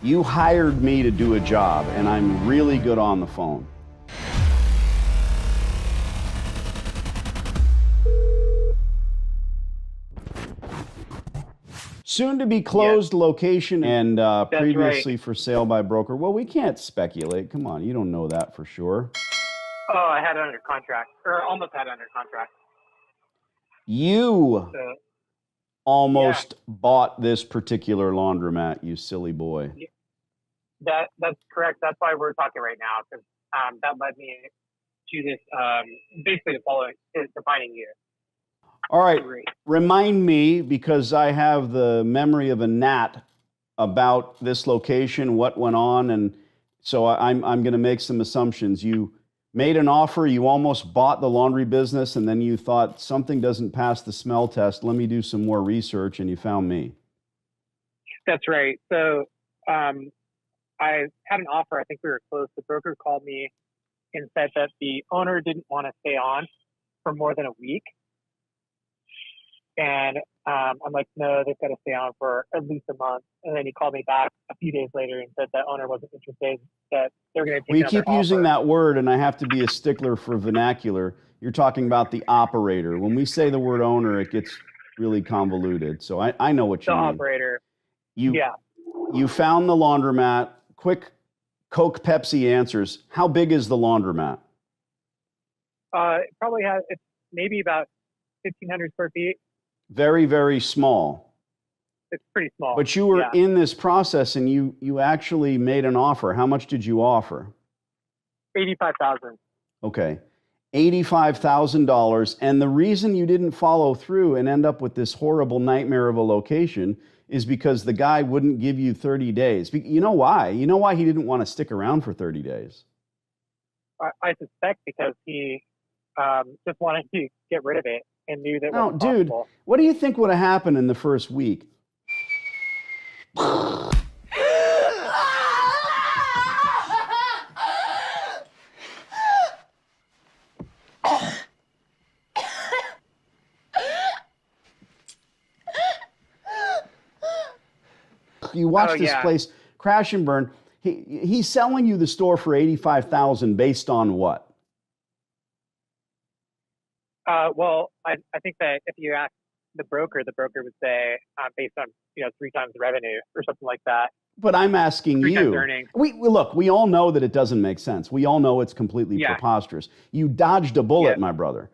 You hired me to do a job, and I'm really good on the phone. Soon to be closed location and previously for sale by broker. Well, we can't speculate. Come on, you don't know that for sure. Oh, I had it under contract, or almost had it under contract. You almost bought this particular laundromat, you silly boy. That's correct. That's why we're talking right now, because that led me to this, basically defining you. All right, remind me, because I have the memory of a gnat about this location, what went on, and so I'm going to make some assumptions. You made an offer, you almost bought the laundry business, and then you thought something doesn't pass the smell test. Let me do some more research, and you found me. That's right. So I had an offer. I think we were close. The broker called me and said that the owner didn't want to stay on for more than a week. And I'm like, no, they've got to stay on for at least a month. And then he called me back a few days later and said that owner wasn't interested, that they're going to take We keep using that word, and I have to be a stickler for vernacular. You're talking about the operator. When we say the word owner, it gets really convoluted. So I know what you mean. The operator. You found the laundromat. Quick Coke, Pepsi answers. How big is the laundromat? It probably has, it's maybe about 1,500 square feet. Very, very small. It's pretty small. But you were in this process, and you actually made an offer. How much did you offer? $85,000. Okay. $85,000. And the reason you didn't follow through and end up with this horrible nightmare of a location is because the guy wouldn't give you 30 days. You know why? You know why he didn't want to stick around for 30 days? I suspect because he just wanted to get rid of it and knew that no, wasn't dude, possible. What do you think would have happened in the first week? You watch this place crash and burn. He's selling you the store for $85,000 based on what? Well, I think that if you ask the broker would say based on 3 times the revenue or something like that. But I'm asking you. We all know that it doesn't make sense. We all know it's completely preposterous. You dodged a bullet, my brother.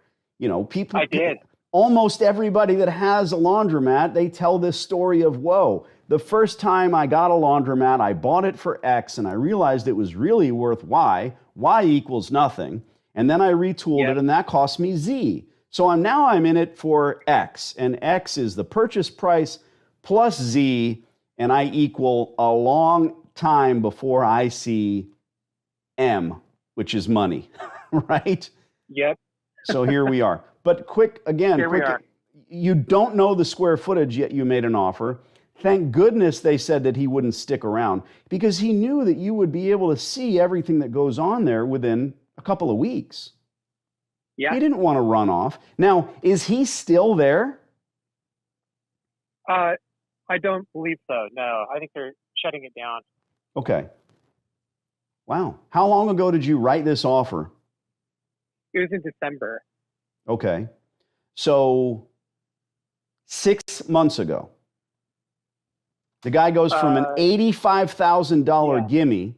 People. I did. Almost everybody that has a laundromat, they tell this story of, whoa, the first time I got a laundromat, I bought it for X, and I realized it was really worth Y. Y equals nothing. And then I retooled it, and that cost me Z. So I'm in it for X, and X is the purchase price plus Z, and I equal a long time before I see M, which is money, right? Yep. So here we are. But you don't know the square footage yet you made an offer. Thank goodness they said that he wouldn't stick around, because he knew that you would be able to see everything that goes on there within a couple of weeks. Yeah. He didn't want to run off. Now, is he still there? I don't believe so. No, I think they're shutting it down. Okay. Wow. How long ago did you write this offer? It was in December. Okay. So 6 months ago, the guy goes from an $85,000 gimme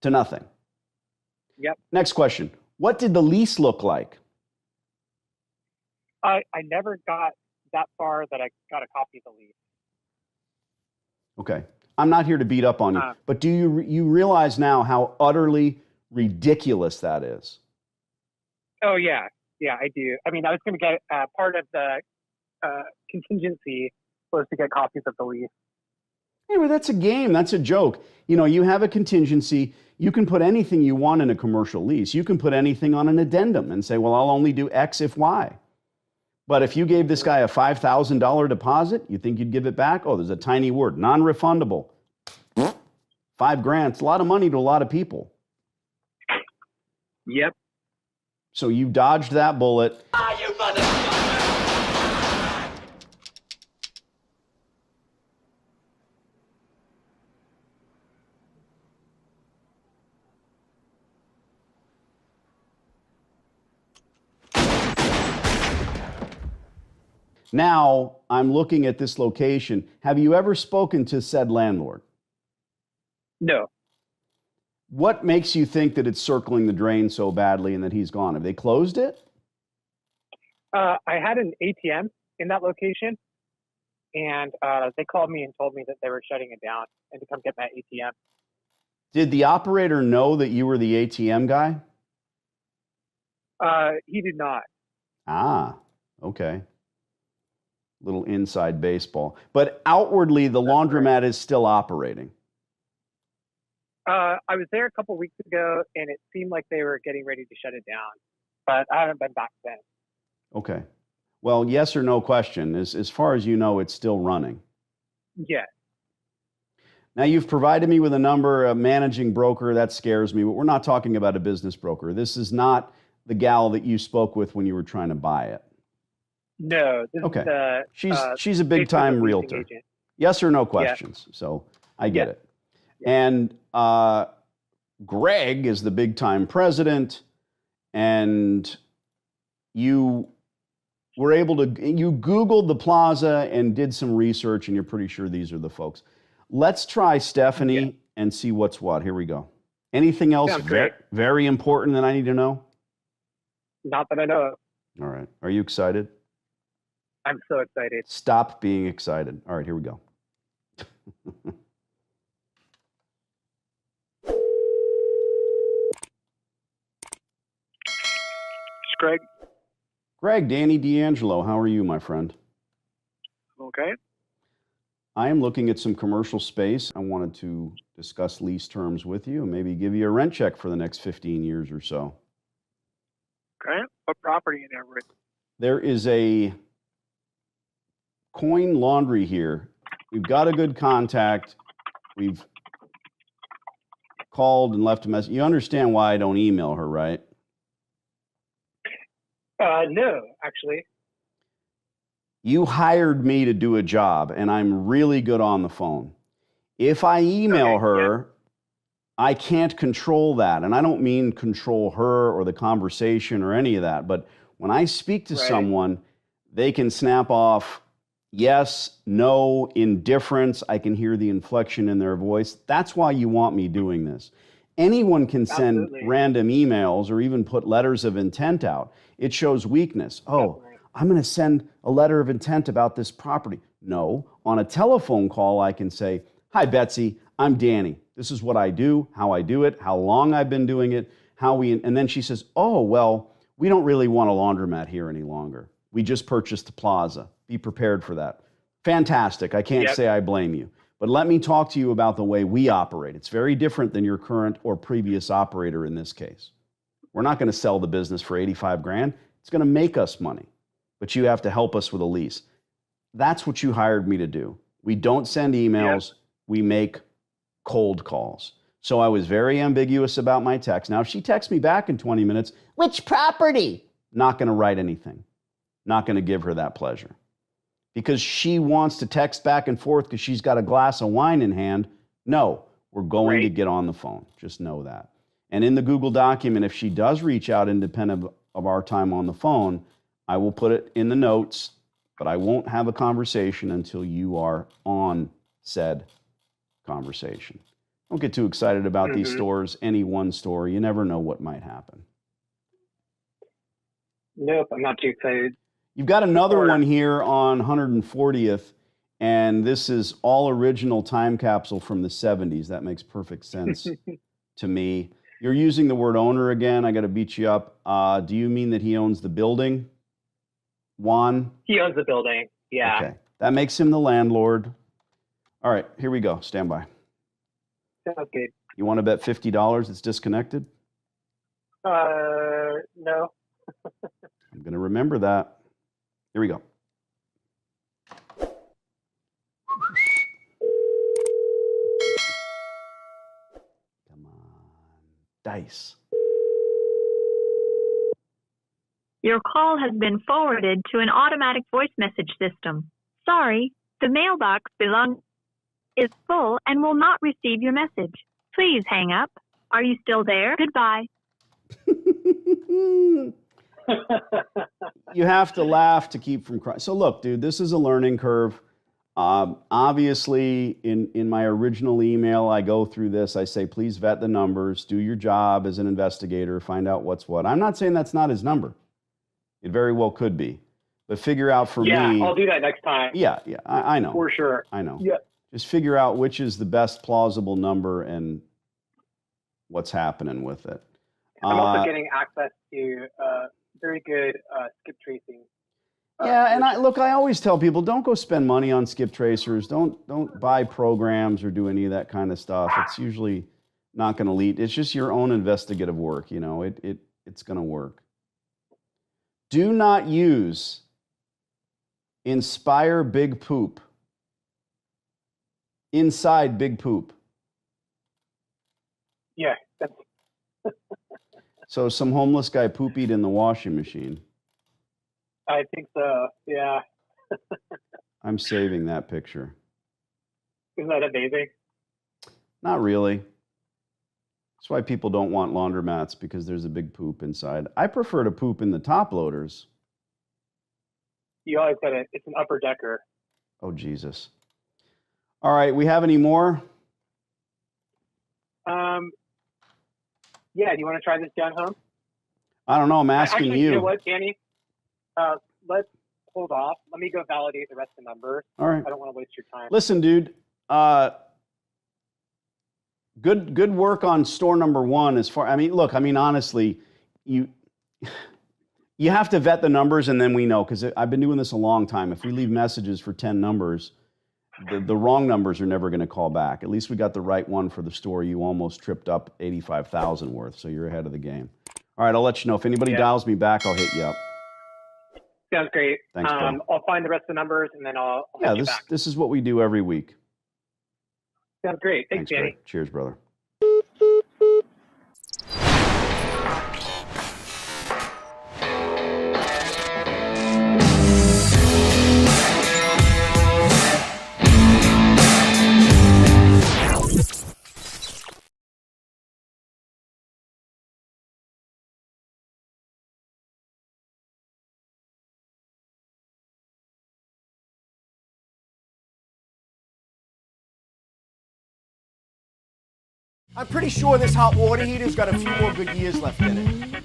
to nothing. Yep. Next question. What did the lease look like? I never got that far that I got a copy of the lease. Okay. I'm not here to beat up on you, but do you realize now how utterly ridiculous that is? Oh, yeah. Yeah, I do. I mean, I was going to get part of the contingency was to get copies of the lease. Anyway, that's a game. That's a joke. You have a contingency. You can put anything you want in a commercial lease. You can put anything on an addendum and say, well, I'll only do X if Y. But if you gave this guy a $5,000 deposit, you think you'd give it back? Oh, there's a tiny word, non-refundable. $5,000, it's a lot of money to a lot of people. Yep. So you dodged that bullet. You motherfucker! Now I'm looking at this location. Have you ever spoken to said landlord? No. What makes you think that it's circling the drain so badly and that he's gone? Have they closed it? I had an ATM in that location, and they called me and told me that they were shutting it down and to come get my ATM. Did the operator know that you were the ATM guy? He did not. Ah, okay. Little inside baseball. But outwardly, the laundromat is still operating. I was there a couple weeks ago, and it seemed like they were getting ready to shut it down, but I haven't been back since. Okay. Well, yes or no question. As far as you know, it's still running. Yes. Now, you've provided me with a number, a managing broker. That scares me, but we're not talking about a business broker. This is not the gal that you spoke with when you were trying to buy it. No. Okay. She's a big-time realtor. Agent. Yes or no questions. Yeah. So I get it. Yeah. And Greg is the big-time president, and you were able to, you Googled the plaza and did some research, and you're pretty sure these are the folks. Let's try Stephanie and see what's what. Here we go. Anything else very important that I need to know? Not that I know of. All right. Are you excited? I'm so excited. Stop being excited. All right, here we go. Greg. Greg, Danny D'Angelo, how are you, my friend? Okay. I am looking at some commercial space. I wanted to discuss lease terms with you and maybe give you a rent check for the next 15 years or so. Okay. What property in Everett? There is a Coin Laundry here. We've got a good contact. We've called and left a message. You understand why I don't email her, right? No, actually. You hired me to do a job, and I'm really good on the phone. If I email her, I can't control that. And I don't mean control her or the conversation or any of that. But when I speak to someone, they can snap off yes, no, indifference. I can hear the inflection in their voice. That's why you want me doing this. Anyone can send random emails or even put letters of intent out. It shows weakness. Oh, I'm going to send a letter of intent about this property. No, on a telephone call, I can say, hi, Betsy, I'm Danny. This is what I do, how I do it, how long I've been doing it, and then she says, oh, well, we don't really want a laundromat here any longer. We just purchased the plaza. Be prepared for that. Fantastic. I can't say I blame you. But let me talk to you about the way we operate. It's very different than your current or previous operator in this case. We're not going to sell the business for 85 grand. It's going to make us money, but you have to help us with a lease. That's what you hired me to do. We don't send emails. We make cold calls. So I was very ambiguous about my text. Now, if she texts me back in 20 minutes, which property? Not going to write anything. Not going to give her that pleasure. Because she wants to text back and forth because she's got a glass of wine in hand. No, we're going to get on the phone. Just know that. And in the Google document, if she does reach out independent of our time on the phone, I will put it in the notes, but I won't have a conversation until you are on said conversation. Don't get too excited about these stores. Any one store, you never know what might happen. Nope, I'm not too excited. You've got another one here on 140th, and this is all original time capsule from the 70s. That makes perfect sense to me. You're using the word owner again. I got to beat you up. Do you mean that he owns the building? Juan? He owns the building, yeah. Okay, that makes him the landlord. All right, here we go. Stand by. Sounds good. You want to bet $50 it's disconnected? No. I'm going to remember that. Here we go. Come on. Dice. Your call has been forwarded to an automatic voice message system. Sorry, the mailbox is full and will not receive your message. Please hang up. Are you still there? Goodbye. You have to laugh to keep from crying. So look, dude, this is a learning curve. Obviously, in my original email, I go through this. I say, please vet the numbers, do your job as an investigator, find out what's what. I'm not saying that's not his number. It very well could be. But figure out for me. Yeah, I'll do that next time. Yeah, I know. For sure. I know. Yeah. Just figure out which is the best plausible number and what's happening with it. I'm also getting access to very good skip tracing. Yeah, and I always tell people, don't go spend money on skip tracers. Don't buy programs or do any of that kind of stuff. It's usually not going to lead. It's just your own investigative work. You know, it's going to work. Do not use Inspire Big Poop inside Big Poop. Yeah. So some homeless guy poopied in the washing machine. I think so, yeah. I'm saving that picture. Isn't that amazing? Not really. That's why people don't want laundromats, because there's a big poop inside. I prefer to poop in the top loaders. You always said it's an upper decker. Oh, Jesus. All right, we have any more? Yeah, do you want to try this down home? I don't know, I'm asking Actually, you. You know what, Danny? Let's hold off. Let me go validate the rest of the numbers. All right. I don't want to waste your time. Listen, dude, good work on store number one. Honestly, you have to vet the numbers, and then we know, because I've been doing this a long time. If we leave messages for 10 numbers, the wrong numbers are never going to call back. At least we got the right one for the store you almost tripped up 85,000 worth, so you're ahead of the game. All right, I'll let you know. If anybody dials me back, I'll hit you up. Sounds great. Thanks, I'll find the rest of the numbers, and then I'll hit you back. This is what we do every week. Sounds great. Thanks Danny. Greg. Cheers, brother. I'm pretty sure this hot water heater's got a few more good years left in it.